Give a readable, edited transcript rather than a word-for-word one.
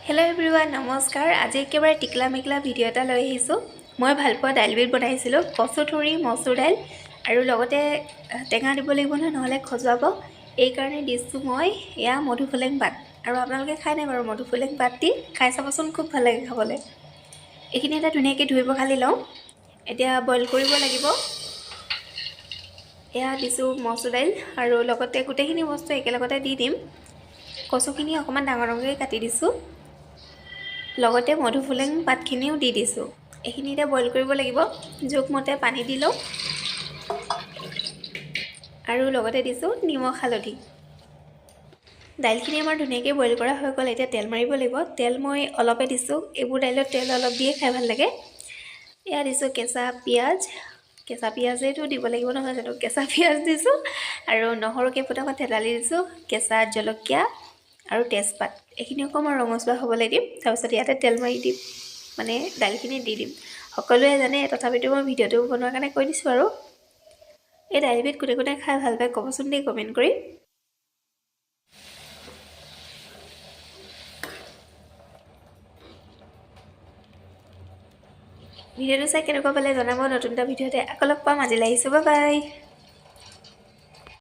Hello everyone नमस्कार। आज एकेबारे टिकला मेकला भिडिओ এটা লৈ আহিছো। মই ভালপোৱা দাইলবিধ বনাইছিলো কচুথুৰি মচুৰ দাইল আৰু লগতে টেঙা দিব লাগিব নহলে খজুৱাব। এই কাৰণে দিছো মই এয়া মধুফুলেং পাত আৰু আপোনালোকে খাই নাই বাৰু মধুফুলেং পাত দি খাই চাবচোন খুব ভাল লাগে খাবলৈ। এইখিনি এটা ধুনীয়াকৈ ধুই পখালি লওঁ। এতিয়া বইল কৰিব লাগিব। এয়া দিছো মচুৰ দাইল আৰু লগতে গোটেইখিনি বস্তু একেলগতে দি দিম। কচুখিনি অকমান ডাঙৰ ডাঙৰকৈ কাটি দিছো। লগতে মধুফুলেং পাতখিনিও দি দিছো। এইখিনি এতিয়া বইল কৰিব লাগিব। জোখমতে পানী দি লওঁ আৰু লগতে দিছো নিমখ হালধি। দাইলখিনি আমাৰ ধুনীয়াকৈ বইল কৰা হৈ গ'ল। এতিয়া তেল মাৰিব লাগিব। তেল মই অলপে দিছো। এইবোৰ দাইলত তেল অলপ দিয়ে খাই ভাল লাগে। এয়া দিছো কেঁচা পিঁয়াজ। কেঁচা পিঁয়াজেটো দিব লাগিব নহয় জানো। কেঁচা পিঁয়াজ দিছো আৰু নহৰু কেইফুটামান থেতালি দিছো। কেঁচা জলকীয়া আৰু তেজপাত এইখিনি অকণমান ৰঙচুৱা হ'বলৈ দিম। তাৰপিছত ইয়াতে তেল মাৰি দিম, মানে দাইলখিনি দি দিম। সকলোৱে জানে তথাপিতো মই ভিডিঅ'টো বনোৱাৰ কাৰণে কৈ দিছোঁ আৰু এই দাইলবিধ কোনে কোনে খাই ভাল পায় ক'বচোন দেই কমেণ্ট কৰি। ভিডিঅ'টো চাই কেনেকুৱা পালে জনাব। নতুন এটা ভিডিঅ'তে আকৌ লগ পাম। আজিলৈ আহিছোঁ, বাই বাই।